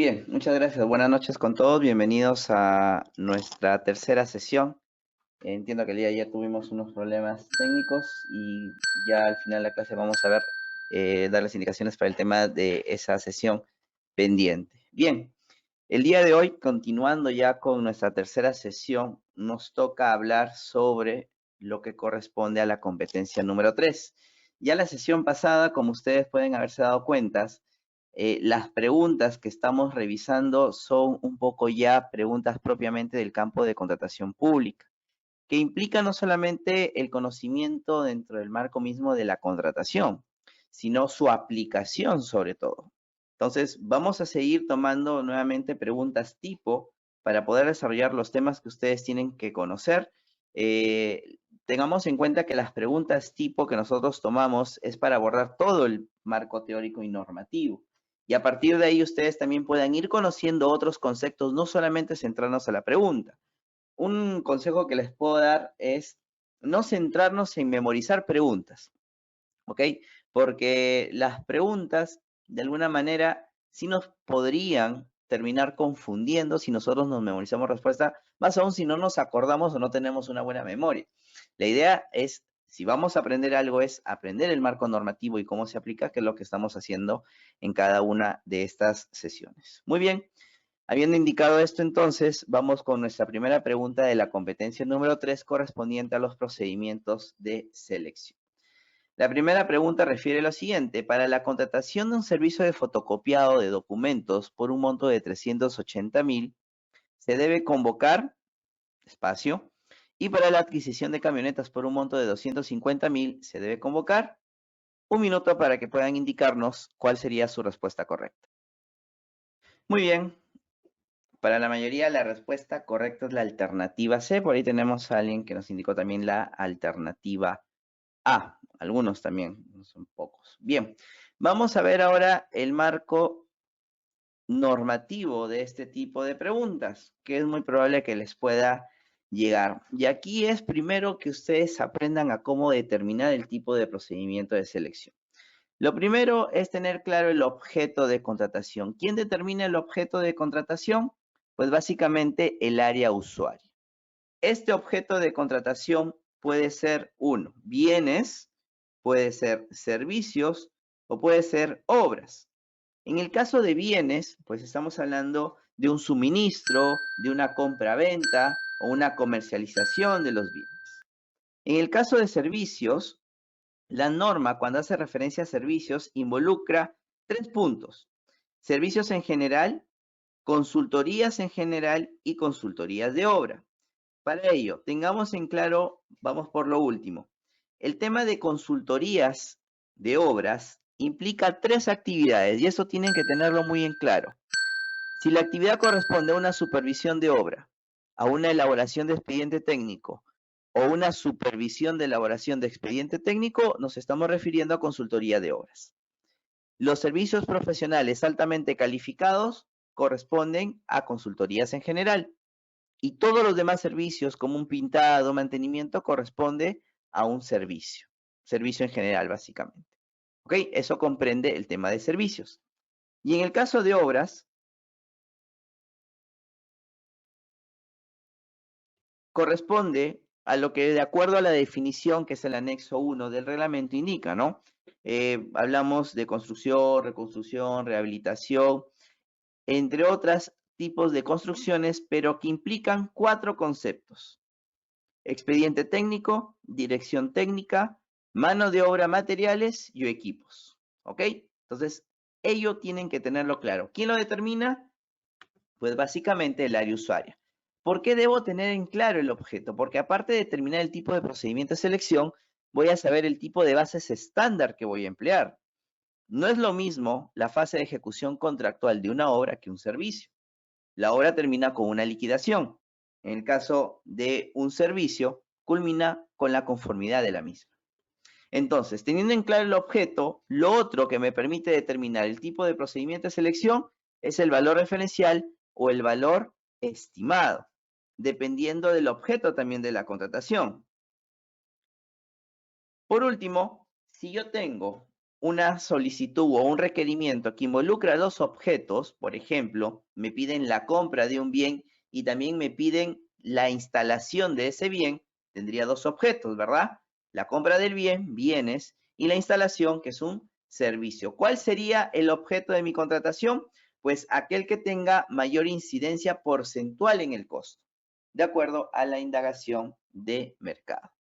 bien, muchas gracias. Buenas noches con todos. Bienvenidos a nuestra tercera sesión. Entiendo que el día de ayer tuvimos unos problemas técnicos y ya al final de la clase vamos a ver, dar las indicaciones para el tema de esa sesión pendiente. Bien, el día de hoy, continuando ya con nuestra tercera sesión, nos toca hablar sobre lo que corresponde a la competencia número 3. Ya la sesión pasada, como ustedes pueden haberse dado cuenta, las preguntas que estamos revisando son un poco ya preguntas propiamente del campo de contratación pública, que implica no solamente el conocimiento dentro del marco mismo de la contratación, sino su aplicación sobre todo. Entonces, vamos a seguir tomando nuevamente preguntas tipo para poder desarrollar los temas que ustedes tienen que conocer. Tengamos en cuenta que las preguntas tipo que nosotros tomamos es para abordar todo el marco teórico y normativo. Y a partir de ahí ustedes también puedan ir conociendo otros conceptos, no solamente centrarnos a la pregunta. Un consejo que les puedo dar es no centrarnos en memorizar preguntas, ¿ok? Porque las preguntas, de alguna manera, sí nos podrían terminar confundiendo si nosotros nos memorizamos respuesta, más aún si no nos acordamos o no tenemos una buena memoria. La idea es, si vamos a aprender algo, es aprender el marco normativo y cómo se aplica, que es lo que estamos haciendo en cada una de estas sesiones. Muy bien. Habiendo indicado esto, entonces, vamos con nuestra primera pregunta de la competencia número 3 correspondiente a los procedimientos de selección. La primera pregunta refiere a lo siguiente: para la contratación de un servicio de fotocopiado de documentos por un monto de 380,000, se debe convocar, espacio, y para la adquisición de camionetas por un monto de 250,000, se debe convocar. Un minuto para que puedan indicarnos cuál sería su respuesta correcta. Muy bien. Para la mayoría, la respuesta correcta es la alternativa C. Por ahí tenemos a alguien que nos indicó también la alternativa A. Algunos también, no son pocos. Bien, vamos a ver ahora el marco normativo de este tipo de preguntas, que es muy probable que les pueda llegar. Y aquí es primero que ustedes aprendan a cómo determinar el tipo de procedimiento de selección. Lo primero es tener claro el objeto de contratación. ¿Quién determina el objeto de contratación? Pues básicamente el área usuaria. Este objeto de contratación puede ser bienes, puede ser servicios o puede ser obras. En el caso de bienes, pues estamos hablando de un suministro, de una compra-venta o una comercialización de los bienes. En el caso de servicios, la norma, cuando hace referencia a servicios, involucra 3 puntos: servicios en general, consultorías en general y consultorías de obra. Para ello, tengamos en claro, vamos por lo último. El tema de consultorías de obras implica 3 actividades y eso tienen que tenerlo muy en claro. Si la actividad corresponde a una supervisión de obra, a una elaboración de expediente técnico o una supervisión de elaboración de expediente técnico, nos estamos refiriendo a consultoría de obras. Los servicios profesionales altamente calificados corresponden a consultorías en general. Y todos los demás servicios, como un pintado, mantenimiento, corresponde a un servicio. Servicio en general, básicamente. ¿Ok? Eso comprende el tema de servicios. Y en el caso de obras, corresponde a lo que, de acuerdo a la definición que es el anexo 1 del reglamento, indica, ¿no? Hablamos de construcción, reconstrucción, rehabilitación, entre otros tipos de construcciones, pero que implican 4 conceptos: expediente técnico, dirección técnica, mano de obra, materiales y equipos. ¿Ok? Entonces, ello tienen que tenerlo claro. ¿Quién lo determina? Pues básicamente el área usuaria. ¿Por qué debo tener en claro el objeto? Porque aparte de determinar el tipo de procedimiento de selección, voy a saber el tipo de bases estándar que voy a emplear. No es lo mismo la fase de ejecución contractual de una obra que un servicio. La obra termina con una liquidación. En el caso de un servicio, culmina con la conformidad de la misma. Entonces, teniendo en claro el objeto, lo otro que me permite determinar el tipo de procedimiento de selección es el valor referencial o el valor estimado, dependiendo del objeto también de la contratación. Por último, si yo tengo una solicitud o un requerimiento que involucra dos objetos, por ejemplo, me piden la compra de un bien y también me piden la instalación de ese bien, tendría dos objetos, ¿verdad? La compra del bien, bienes, y la instalación, que es un servicio. ¿Cuál sería el objeto de mi contratación? Pues aquel que tenga mayor incidencia porcentual en el costo, de acuerdo a la indagación de mercado.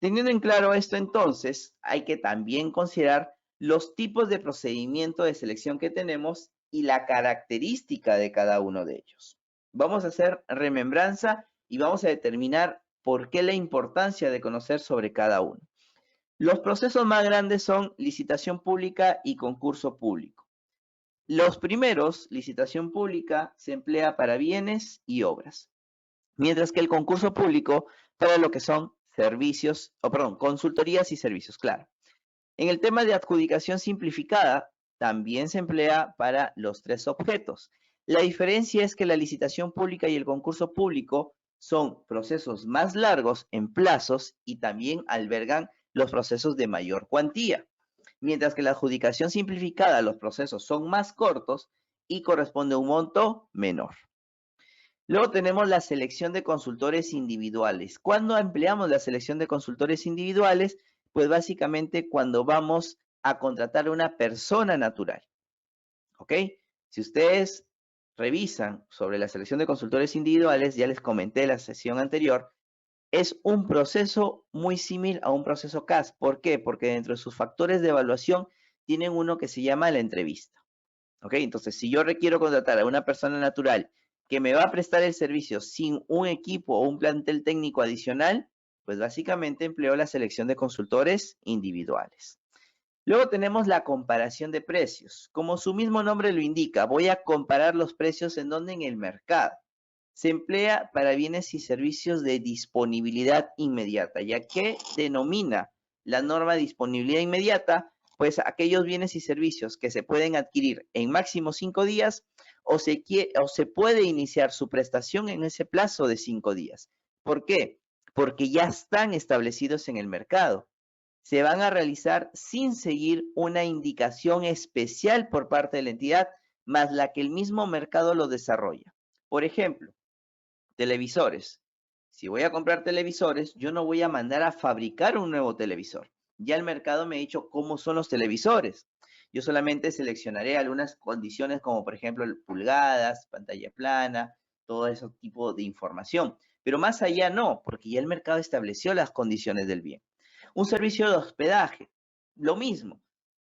Teniendo en claro esto, entonces, hay que también considerar los tipos de procedimiento de selección que tenemos y la característica de cada uno de ellos. Vamos a hacer remembranza y vamos a determinar por qué la importancia de conocer sobre cada uno. Los procesos más grandes son licitación pública y concurso público. Los primeros, licitación pública, se emplea para bienes y obras, mientras que el concurso público para lo que son servicios, consultorías y servicios, claro. En el tema de adjudicación simplificada, también se emplea para los tres objetos. La diferencia es que la licitación pública y el concurso público son procesos más largos en plazos y también albergan los procesos de mayor cuantía, mientras que la adjudicación simplificada, los procesos son más cortos y corresponde a un monto menor. Luego tenemos la selección de consultores individuales. ¿Cuándo empleamos la selección de consultores individuales? Pues básicamente cuando vamos a contratar a una persona natural. ¿Ok? Si ustedes revisan sobre la selección de consultores individuales, ya les comenté en la sesión anterior, es un proceso muy similar a un proceso CAS. ¿Por qué? Porque dentro de sus factores de evaluación tienen uno que se llama la entrevista. ¿Ok? Entonces, si yo requiero contratar a una persona natural que me va a prestar el servicio sin un equipo o un plantel técnico adicional, pues básicamente empleo la selección de consultores individuales. Luego tenemos la comparación de precios. Como su mismo nombre lo indica, voy a comparar los precios en donde en el mercado. Se emplea para bienes y servicios de disponibilidad inmediata, ya que denomina la norma disponibilidad inmediata, pues aquellos bienes y servicios que se pueden adquirir en máximo 5 días o se puede iniciar su prestación en ese plazo de 5 días. ¿Por qué? Porque ya están establecidos en el mercado. Se van a realizar sin seguir una indicación especial por parte de la entidad, más la que el mismo mercado lo desarrolla. Por ejemplo, televisores. Si voy a comprar televisores, yo no voy a mandar a fabricar un nuevo televisor. Ya el mercado me ha dicho cómo son los televisores. Yo solamente seleccionaré algunas condiciones como por ejemplo pulgadas, pantalla plana, todo ese tipo de información. Pero más allá no, porque ya el mercado estableció las condiciones del bien. Un servicio de hospedaje, lo mismo.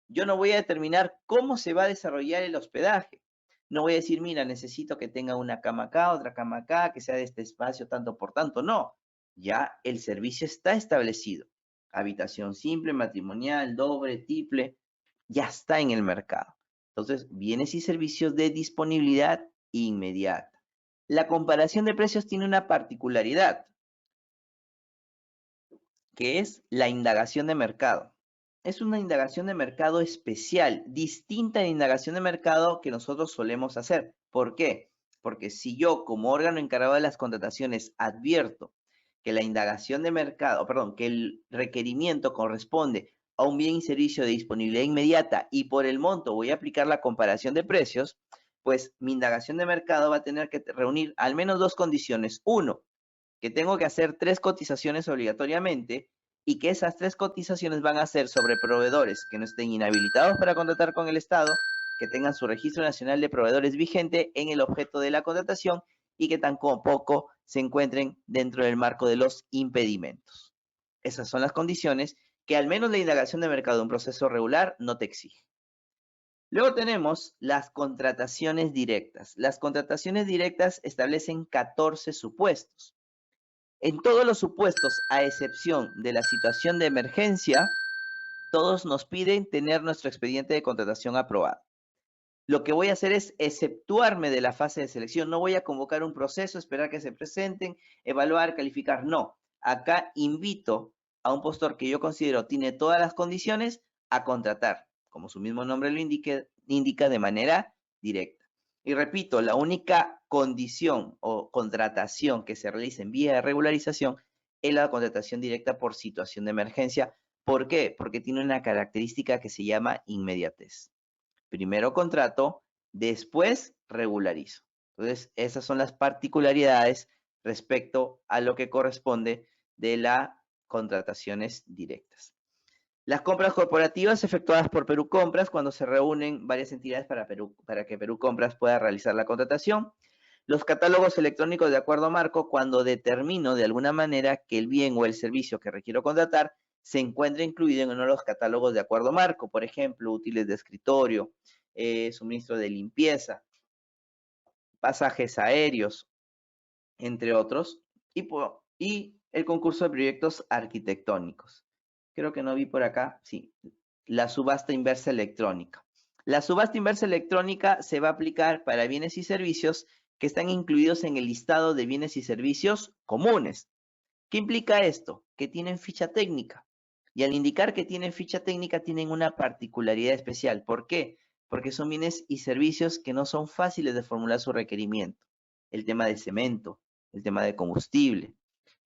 Yo no voy a determinar cómo se va a desarrollar el hospedaje. No voy a decir, mira, necesito que tenga una cama acá, otra cama acá, que sea de este espacio tanto por tanto. No, ya el servicio está establecido. Habitación simple, matrimonial, doble, triple, ya está en el mercado. Entonces, bienes y servicios de disponibilidad inmediata. La comparación de precios tiene una particularidad, que es la indagación de mercado. Es una indagación de mercado especial, distinta a la indagación de mercado que nosotros solemos hacer. ¿Por qué? Porque si yo, como órgano encargado de las contrataciones, advierto que la indagación de mercado, perdón, que el requerimiento corresponde a un bien y servicio de disponibilidad inmediata y por el monto voy a aplicar la comparación de precios, pues mi indagación de mercado va a tener que reunir al menos dos condiciones. Uno, que tengo que hacer 3 cotizaciones obligatoriamente y que esas 3 cotizaciones van a ser sobre proveedores que no estén inhabilitados para contratar con el Estado, que tengan su registro nacional de proveedores vigente en el objeto de la contratación y que tampoco se encuentren dentro del marco de los impedimentos. Esas son las condiciones que al menos la indagación de mercado de un proceso regular no te exige. Luego tenemos las contrataciones directas. Las contrataciones directas establecen 14 supuestos. En todos los supuestos, a excepción de la situación de emergencia, todos nos piden tener nuestro expediente de contratación aprobado. Lo que voy a hacer es exceptuarme de la fase de selección. No voy a convocar un proceso, esperar que se presenten, evaluar, calificar. No. Acá invito a un postor que yo considero tiene todas las condiciones a contratar, como su mismo nombre lo indica de manera directa. Y repito, la única condición o contratación que se realiza en vía de regularización es la contratación directa por situación de emergencia ¿Por qué? Porque tiene una característica que se llama inmediatez. Primero contrato, después regularizo. Entonces, esas son las particularidades respecto a lo que corresponde de las contrataciones directas. Las compras corporativas efectuadas por Perú Compras cuando se reúnen varias entidades para que Perú Compras pueda realizar la contratación. Los catálogos electrónicos de acuerdo marco cuando determino de alguna manera que el bien o el servicio que requiero contratar se encuentra incluido en uno de los catálogos de acuerdo marco, por ejemplo, útiles de escritorio, suministro de limpieza, pasajes aéreos, entre otros, y el concurso de proyectos arquitectónicos. Creo que no vi por acá, sí, la subasta inversa electrónica. La subasta inversa electrónica se va a aplicar para bienes y servicios que están incluidos en el listado de bienes y servicios comunes. ¿Qué implica esto? Que tienen ficha técnica. Y al indicar que tienen ficha técnica, tienen una particularidad especial. ¿Por qué? Porque son bienes y servicios que no son fáciles de formular su requerimiento. El tema de cemento, el tema de combustible,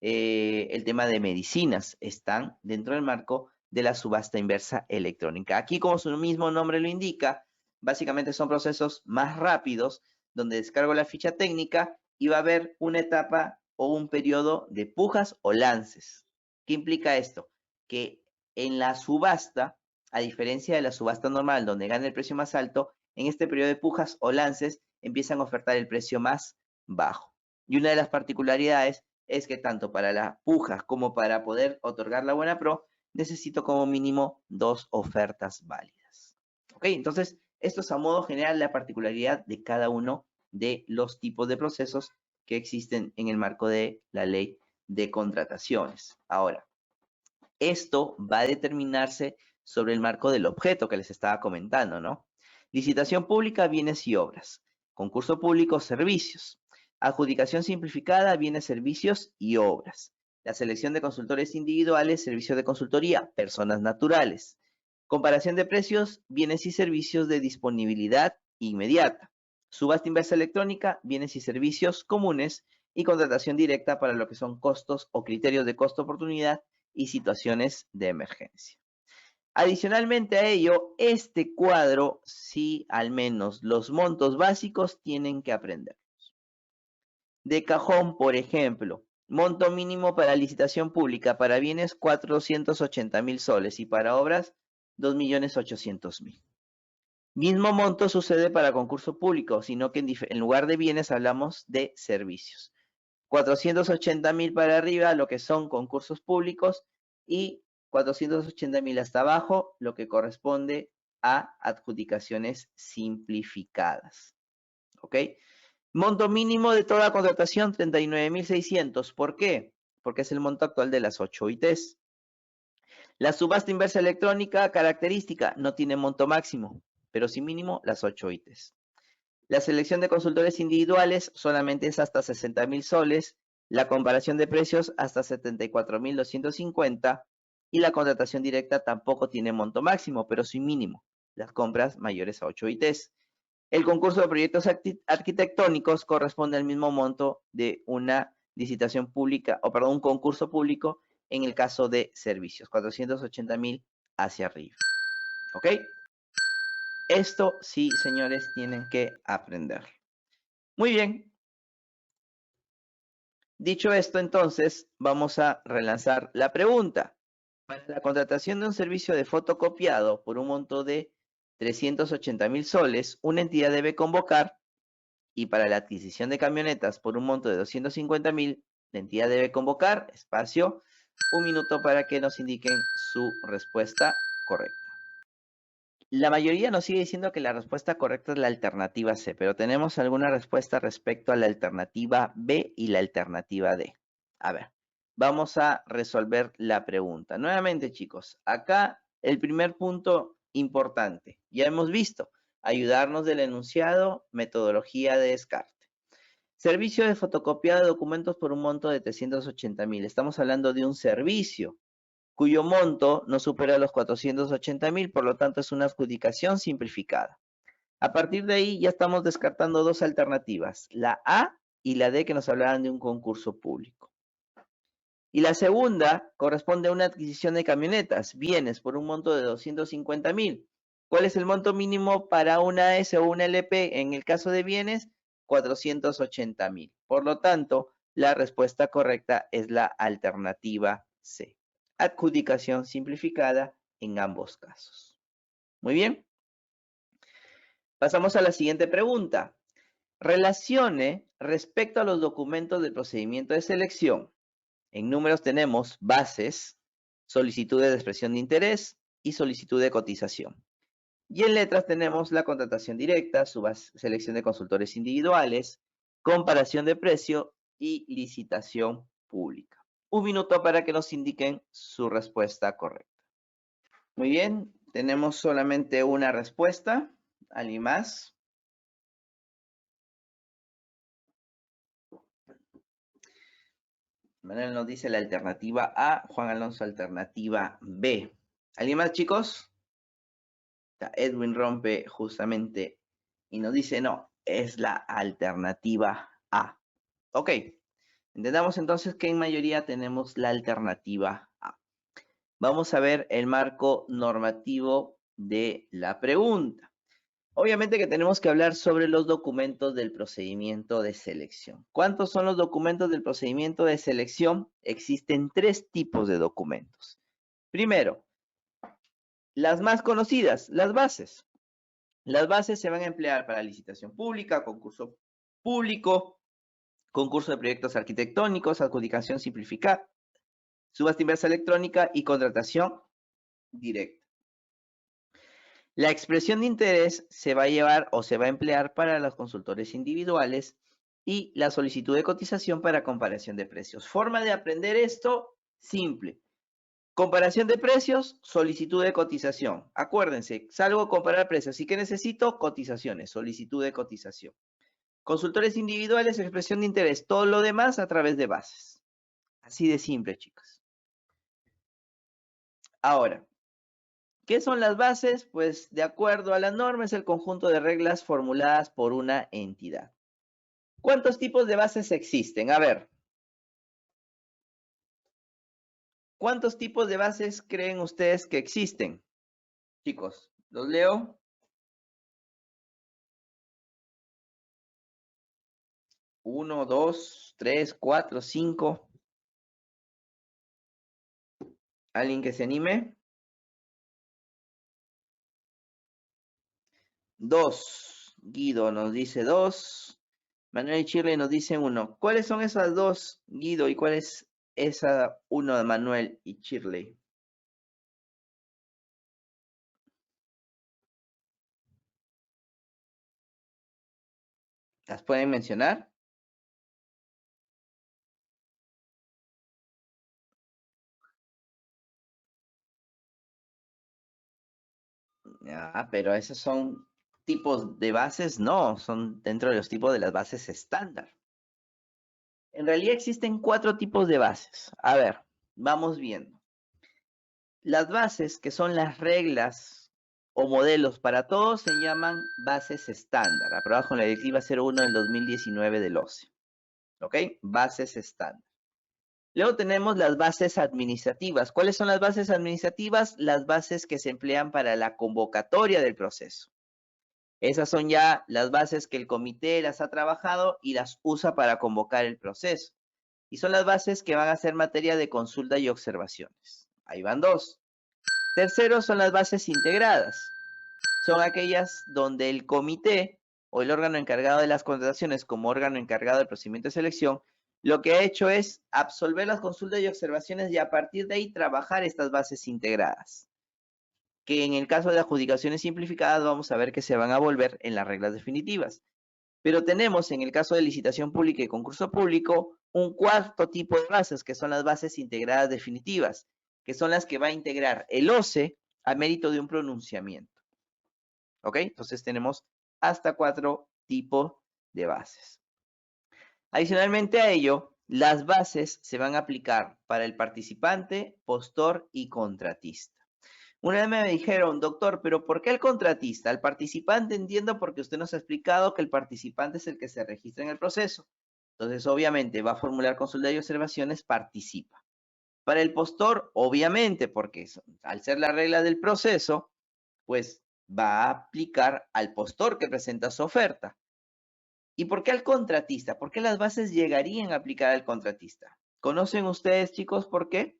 el tema de medicinas están dentro del marco de la subasta inversa electrónica. Aquí, como su mismo nombre lo indica, básicamente son procesos más rápidos donde descargo la ficha técnica y va a haber una etapa o un periodo de pujas o lances. ¿Qué implica esto? Que en la subasta, a diferencia de la subasta normal donde gana el precio más alto, en este periodo de pujas o lances empiezan a ofertar el precio más bajo. Y una de las particularidades es que tanto para las pujas como para poder otorgar la buena pro, necesito como mínimo 2 ofertas válidas. ¿Ok? Entonces, esto es a modo general la particularidad de cada uno de los tipos de procesos que existen en el marco de la ley de contrataciones. Ahora, esto va a determinarse sobre el marco del objeto que les estaba comentando, ¿no? Licitación pública, bienes y obras. Concurso público, servicios. Adjudicación simplificada, bienes, servicios y obras. La selección de consultores individuales, servicios de consultoría, personas naturales. Comparación de precios, bienes y servicios de disponibilidad inmediata. Subasta inversa electrónica, bienes y servicios comunes y contratación directa para lo que son costos o criterios de costo-oportunidad y situaciones de emergencia. Adicionalmente a ello, este cuadro, sí, al menos los montos básicos tienen que aprender. De cajón, por ejemplo, monto mínimo para licitación pública para bienes 480.000 soles y para obras 2.800.000. Mismo monto sucede para concurso público, sino que en lugar de bienes hablamos de servicios. 480.000 para arriba, lo que son concursos públicos, y 480.000 hasta abajo, lo que corresponde a adjudicaciones simplificadas. ¿Ok? Monto mínimo de toda contratación, 39.600. ¿Por qué? Porque es el monto actual de las 8 OITs. La subasta inversa electrónica, característica, no tiene monto máximo, pero sí mínimo las 8 OITs. La selección de consultores individuales solamente es hasta 60.000 soles, la comparación de precios hasta 74.250 y la contratación directa tampoco tiene monto máximo, pero sí mínimo, las compras mayores a 8 ITs. El concurso de proyectos arquitectónicos corresponde al mismo monto de una licitación pública, o perdón, un concurso público en el caso de servicios, 480.000 hacia arriba. ¿Ok? Esto sí, señores, tienen que aprender. Muy bien. Dicho esto, entonces, vamos a relanzar la pregunta. Para la contratación de un servicio de fotocopiado por un monto de 380.000 soles, una entidad debe convocar, y para la adquisición de camionetas por un monto de 250.000, la entidad debe convocar, espacio, 1 minuto para que nos indiquen su respuesta correcta. La mayoría nos sigue diciendo que la respuesta correcta es la alternativa C, pero tenemos alguna respuesta respecto a la alternativa B y la alternativa D. A ver, vamos a resolver la pregunta. Nuevamente, chicos, acá el primer punto importante. Ya hemos visto, ayudarnos del enunciado, metodología de descarte. Servicio de fotocopia de documentos por un monto de 380.000. Estamos hablando de un servicio cuyo monto no supera los 480.000, por lo tanto es una adjudicación simplificada. A partir de ahí ya estamos descartando dos alternativas, la A y la D, que nos hablaban de un concurso público. Y la segunda corresponde a una adquisición de camionetas, bienes por un monto de 250.000. ¿Cuál es el monto mínimo para una S o una LP? En el caso de bienes, 480.000. Por lo tanto, la respuesta correcta es la alternativa C. Adjudicación simplificada en ambos casos. Muy bien. Pasamos a la siguiente pregunta. Relacione respecto a los documentos del procedimiento de selección. En números tenemos bases, solicitudes de expresión de interés y solicitud de cotización. Y en letras tenemos la contratación directa, selección de consultores individuales, comparación de precio y licitación pública. Un minuto para que nos indiquen su respuesta correcta. Muy bien, tenemos solamente una respuesta. ¿Alguien más? Manuel nos dice la alternativa A, Juan Alonso alternativa B. ¿Alguien más, chicos? Edwin rompe justamente y nos dice no, es la alternativa A. Ok, entendamos entonces que en mayoría tenemos la alternativa A. Vamos a ver el marco normativo de la pregunta. Obviamente que tenemos que hablar sobre los documentos del procedimiento de selección. ¿Cuántos son los documentos del procedimiento de selección? Existen 3 tipos de documentos. Primero, las más conocidas, las bases. Las bases se van a emplear para licitación pública, concurso público, concurso de proyectos arquitectónicos, adjudicación simplificada, subasta inversa electrónica y contratación directa. La expresión de interés se va a llevar o se va a emplear para los consultores individuales y la solicitud de cotización para comparación de precios. Forma de aprender esto, simple. Comparación de precios, solicitud de cotización. Acuérdense, salgo a comparar precios. ¿Y qué necesito? Cotizaciones, solicitud de cotización. Consultores individuales, expresión de interés. Todo lo demás a través de bases. Así de simple, chicos. Ahora, ¿qué son las bases? Pues de acuerdo a la norma es el conjunto de reglas formuladas por una entidad. ¿Cuántos tipos de bases existen? A ver. ¿Cuántos tipos de bases creen ustedes que existen? Chicos, los leo. 1, 2, 3, 4, 5. ¿Alguien que se anime? 2. Guido nos dice 2. Manuel y Shirley nos dicen 1. ¿Cuáles son esas 2, Guido? ¿Y cuál es esa 1 de Manuel y Shirley? ¿Las pueden mencionar? Pero esos son tipos de bases, no, son dentro de los tipos de las bases estándar. En realidad existen 4 tipos de bases. A ver, vamos viendo. Las bases, que son las reglas o modelos para todos, se llaman bases estándar, aprobadas con la directiva 01 del 2019 del OCE. ¿Ok? Bases estándar. Luego tenemos las bases administrativas. ¿Cuáles son las bases administrativas? Las bases que se emplean para la convocatoria del proceso. Esas son ya las bases que el comité las ha trabajado y las usa para convocar el proceso. Y son las bases que van a ser materia de consulta y observaciones. Ahí van 2. Tercero son las bases integradas. Son aquellas donde el comité o el órgano encargado de las contrataciones como órgano encargado del procedimiento de selección, lo que ha hecho es absolver las consultas y observaciones y a partir de ahí trabajar estas bases integradas, que en el caso de adjudicaciones simplificadas vamos a ver que se van a volver en las reglas definitivas. Pero tenemos en el caso de licitación pública y concurso público un 4 tipo de bases, que son las bases integradas definitivas, que son las que va a integrar el OCE a mérito de un pronunciamiento. ¿Ok? Entonces tenemos hasta 4 tipos de bases. Adicionalmente a ello, las bases se van a aplicar para el participante, postor y contratista. Una vez me dijeron, doctor, pero ¿por qué el contratista? El participante entiendo porque usted nos ha explicado que el participante es el que se registra en el proceso. Entonces, obviamente, va a formular consulta y observaciones, participa. Para el postor, obviamente, porque al ser la regla del proceso, pues va a aplicar al postor que presenta su oferta. ¿Y por qué al contratista? ¿Por qué las bases llegarían a aplicar al contratista? ¿Conocen ustedes, chicos, por qué?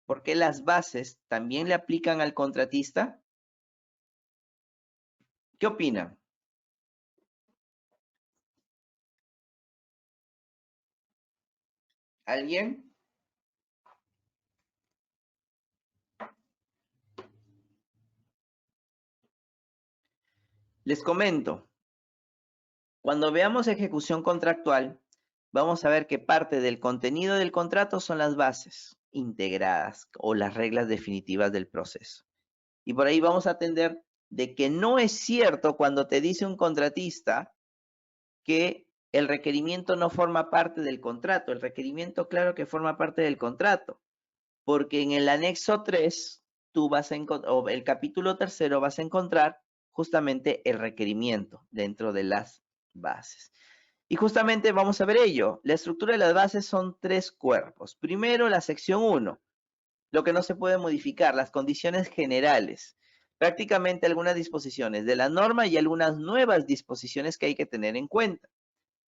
¿Por qué las bases también le aplican al contratista? ¿Qué opinan? ¿Alguien? Les comento. Cuando veamos ejecución contractual, vamos a ver que parte del contenido del contrato son las bases integradas o las reglas definitivas del proceso. Y por ahí vamos a atender de que no es cierto cuando te dice un contratista que el requerimiento no forma parte del contrato. El requerimiento, claro que forma parte del contrato, porque en el anexo 3, tú vas a encontrar, o el capítulo 3 vas a encontrar justamente el requerimiento dentro de las bases. Y justamente vamos a ver ello. La estructura de las bases son 3 cuerpos. Primero, la sección 1, lo que no se puede modificar, las condiciones generales. Prácticamente algunas disposiciones de la norma y algunas nuevas disposiciones que hay que tener en cuenta.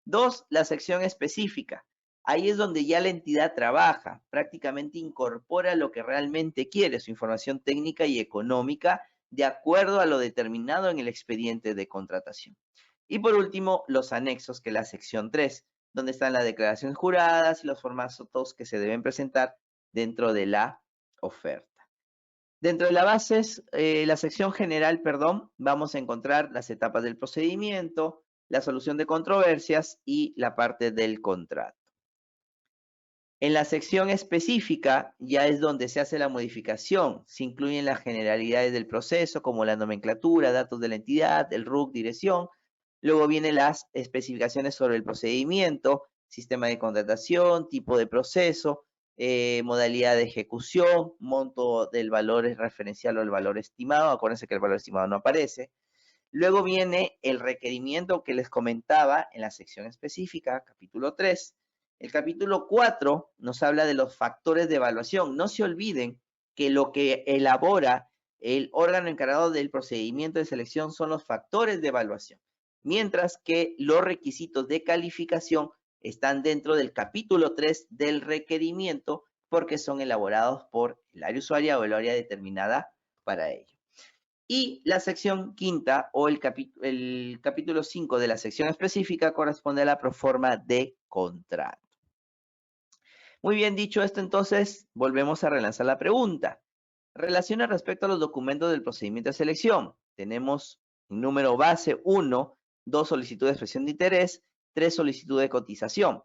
2, la sección específica. Ahí es donde ya la entidad trabaja, prácticamente incorpora lo que realmente quiere, su información técnica y económica, de acuerdo a lo determinado en el expediente de contratación. Y por último, los anexos, que es la sección 3, donde están las declaraciones juradas y los formatos que se deben presentar dentro de la oferta. Dentro de la sección general, vamos a encontrar las etapas del procedimiento, la solución de controversias y la parte del contrato. En la sección específica ya es donde se hace la modificación. Se incluyen las generalidades del proceso, como la nomenclatura, datos de la entidad, el RUC, dirección. Luego vienen las especificaciones sobre el procedimiento, sistema de contratación, tipo de proceso, modalidad de ejecución, monto del valor referencial o el valor estimado. Acuérdense que el valor estimado no aparece. Luego viene el requerimiento que les comentaba en la sección específica, capítulo 3. El capítulo 4 nos habla de los factores de evaluación. No se olviden que lo que elabora el órgano encargado del procedimiento de selección son los factores de evaluación, mientras que los requisitos de calificación están dentro del capítulo 3 del requerimiento, porque son elaborados por el área usuaria o el área determinada para ello. Y la sección quinta o el capítulo 5 de la sección específica corresponde a la proforma de contrato. Muy bien, dicho esto, entonces volvemos a relanzar la pregunta. Relaciona respecto a los documentos del procedimiento de selección. Tenemos número base 1, 2 solicitudes de expresión de interés, 3 solicitudes de cotización.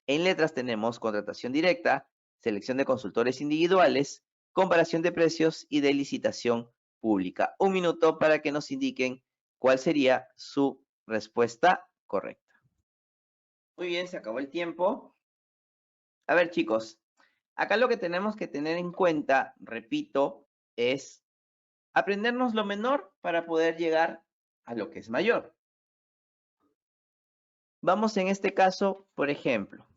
En letras tenemos contratación directa, selección de consultores individuales, comparación de precios y de licitación pública. Un minuto para que nos indiquen cuál sería su respuesta correcta. Muy bien, se acabó el tiempo. A ver, chicos, acá lo que tenemos que tener en cuenta, repito, es aprendernos lo menor para poder llegar a lo que es mayor. Vamos en este caso, por ejemplo,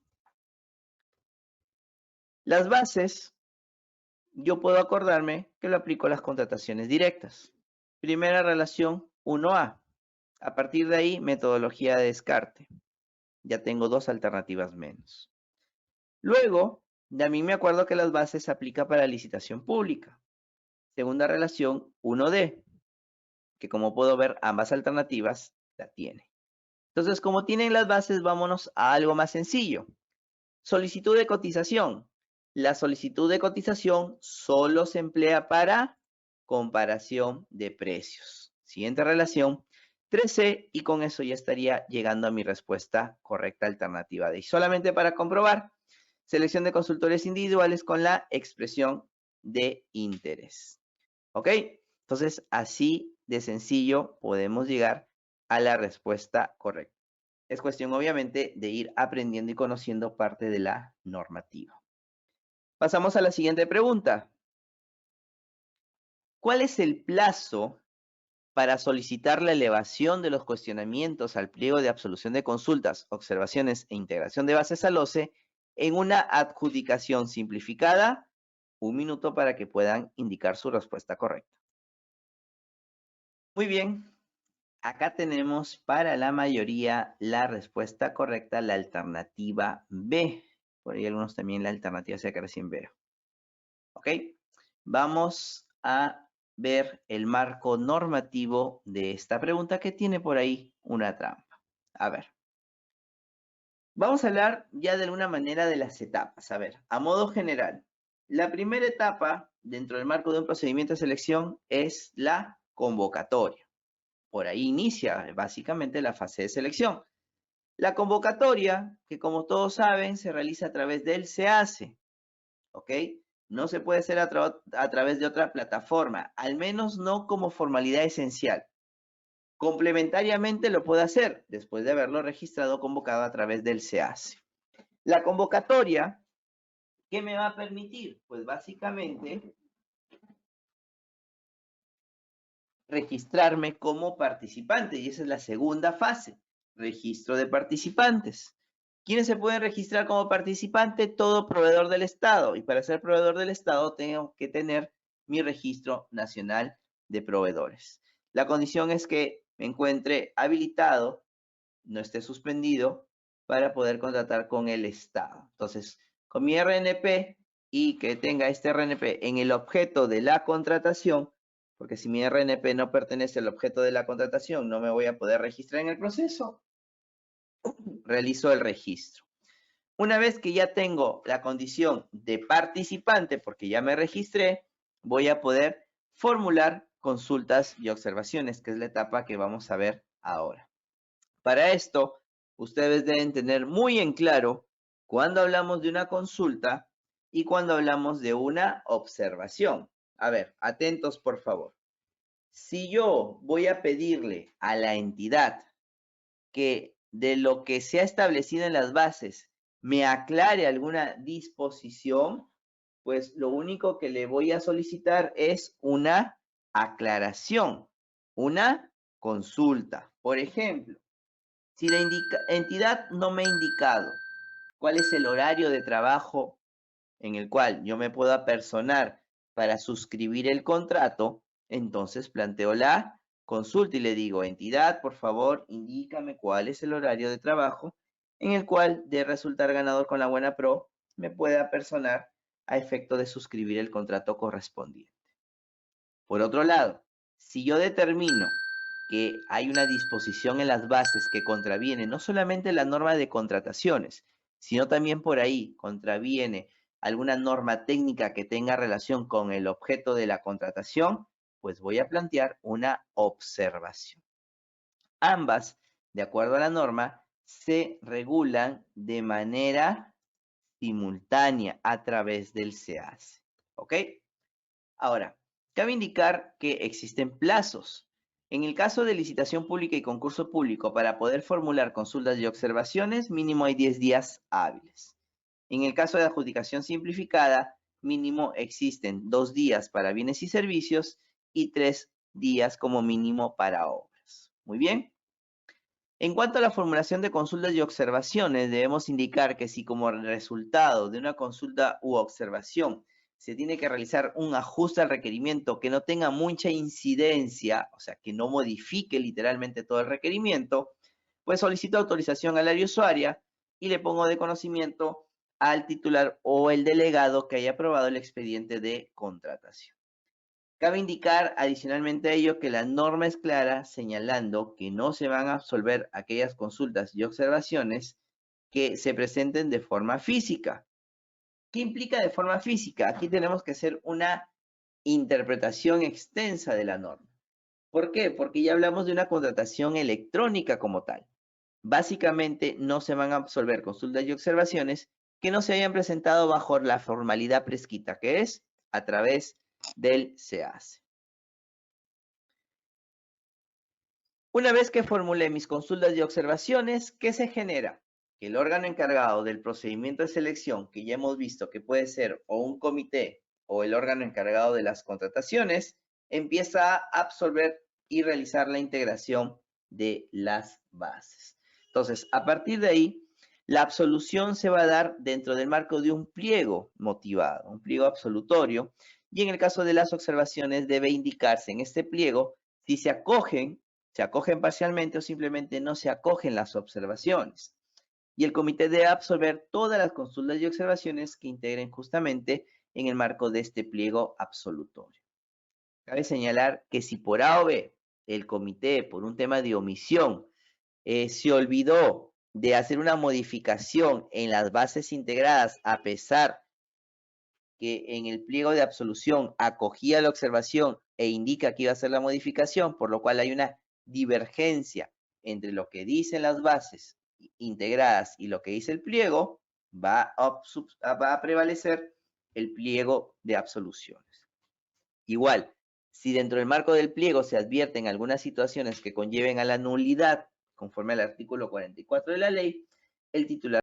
las bases, yo puedo acordarme que lo aplico a las contrataciones directas. Primera relación 1A. A partir de ahí, metodología de descarte. Ya tengo 2 alternativas menos. Luego, de a mí me acuerdo que las bases se aplica para licitación pública. Segunda relación 1D, que como puedo ver, ambas alternativas la tiene. Entonces, como tienen las bases, vámonos a algo más sencillo. Solicitud de cotización. La solicitud de cotización solo se emplea para comparación de precios. Siguiente relación, 3C, y con eso ya estaría llegando a mi respuesta correcta alternativa D. Y solamente para comprobar, selección de consultores individuales con la expresión de interés. ¿Ok? Entonces, así de sencillo podemos llegar a la respuesta correcta. Es cuestión, obviamente, de ir aprendiendo y conociendo parte de la normativa. Pasamos a la siguiente pregunta. ¿Cuál es el plazo para solicitar la elevación de los cuestionamientos al pliego de absolución de consultas, observaciones e integración de bases al OCE en una adjudicación simplificada. 1 minuto para que puedan indicar su respuesta correcta. Muy bien. Acá tenemos para la mayoría la respuesta correcta, la alternativa B. Por ahí algunos también la alternativa C que recién veo. ¿Ok? Vamos a ver el marco normativo de esta pregunta que tiene por ahí una trampa. A ver. Vamos a hablar ya de alguna manera de las etapas. A ver, a modo general, la primera etapa dentro del marco de un procedimiento de selección es la convocatoria. Por ahí inicia básicamente la fase de selección. La convocatoria, que como todos saben, se realiza a través del SEACE, ¿ok? No se puede hacer a través de otra plataforma, al menos no como formalidad esencial. Complementariamente lo puede hacer después de haberlo registrado convocado a través del SEACE. La convocatoria, ¿qué me va a permitir? Pues básicamente registrarme como participante y esa es la segunda fase, registro de participantes. ¿Quiénes se pueden registrar como participante? Todo proveedor del Estado. Y para ser proveedor del Estado tengo que tener mi registro nacional de proveedores. La condición es que me encuentre habilitado, no esté suspendido, para poder contratar con el Estado. Entonces, con mi RNP y que tenga este RNP en el objeto de la contratación, porque si mi RNP no pertenece al objeto de la contratación, no me voy a poder registrar en el proceso, realizo el registro. Una vez que ya tengo la condición de participante, porque ya me registré, voy a poder formular consultas y observaciones, que es la etapa que vamos a ver ahora. Para esto, ustedes deben tener muy en claro cuando hablamos de una consulta y cuando hablamos de una observación. A ver, atentos por favor. Si yo voy a pedirle a la entidad que de lo que se ha establecido en las bases me aclare alguna disposición, pues lo único que le voy a solicitar es una aclaración, una consulta. Por ejemplo, si la entidad no me ha indicado cuál es el horario de trabajo en el cual yo me puedo apersonar para suscribir el contrato, entonces planteo la consulta y le digo, entidad, por favor, indícame cuál es el horario de trabajo en el cual, de resultar ganador con la buena pro, me pueda apersonar a efecto de suscribir el contrato correspondiente. Por otro lado, si yo determino que hay una disposición en las bases que contraviene no solamente la norma de contrataciones, sino también por ahí contraviene alguna norma técnica que tenga relación con el objeto de la contratación, pues voy a plantear una observación. Ambas, de acuerdo a la norma, se regulan de manera simultánea a través del SEACE. ¿Ok? Ahora, cabe indicar que existen plazos. En el caso de licitación pública y concurso público, para poder formular consultas y observaciones, mínimo hay 10 días hábiles. En el caso de adjudicación simplificada, mínimo existen 2 días para bienes y servicios y 3 días como mínimo para obras. Muy bien. En cuanto a la formulación de consultas y observaciones, debemos indicar que si como resultado de una consulta u observación se tiene que realizar un ajuste al requerimiento que no tenga mucha incidencia, o sea, que no modifique literalmente todo el requerimiento, pues solicito autorización al área usuaria y le pongo de conocimiento al titular o el delegado que haya aprobado el expediente de contratación. Cabe indicar adicionalmente a ello que la norma es clara señalando que no se van a absolver aquellas consultas y observaciones que se presenten de forma física. ¿Qué implica de forma física? Aquí tenemos que hacer una interpretación extensa de la norma. ¿Por qué? Porque ya hablamos de una contratación electrónica como tal. Básicamente no se van a absolver consultas y observaciones que no se hayan presentado bajo la formalidad prescrita, que es a través del SEACE. Una vez que formulé mis consultas y observaciones, ¿qué se genera? Que el órgano encargado del procedimiento de selección, que ya hemos visto que puede ser o un comité o el órgano encargado de las contrataciones, empieza a absorber y realizar la integración de las bases. Entonces, a partir de ahí, La absolución se va a dar dentro del marco de un pliego motivado, un pliego absolutorio, y en el caso de las observaciones debe indicarse en este pliego si se acogen parcialmente o simplemente no se acogen las observaciones. Y el comité debe absolver todas las consultas y observaciones que integren justamente en el marco de este pliego absolutorio. Cabe señalar que si por A o B el comité, por un tema de omisión, se olvidó de hacer una modificación en las bases integradas, a pesar que en el pliego de absolución acogía la observación e indica que iba a hacer la modificación, por lo cual hay una divergencia entre lo que dicen las bases integradas y lo que dice el pliego, va a prevalecer el pliego de absoluciones. Igual, si dentro del marco del pliego se advierten algunas situaciones que conlleven a la nulidad, conforme al artículo 44 de la ley, el titular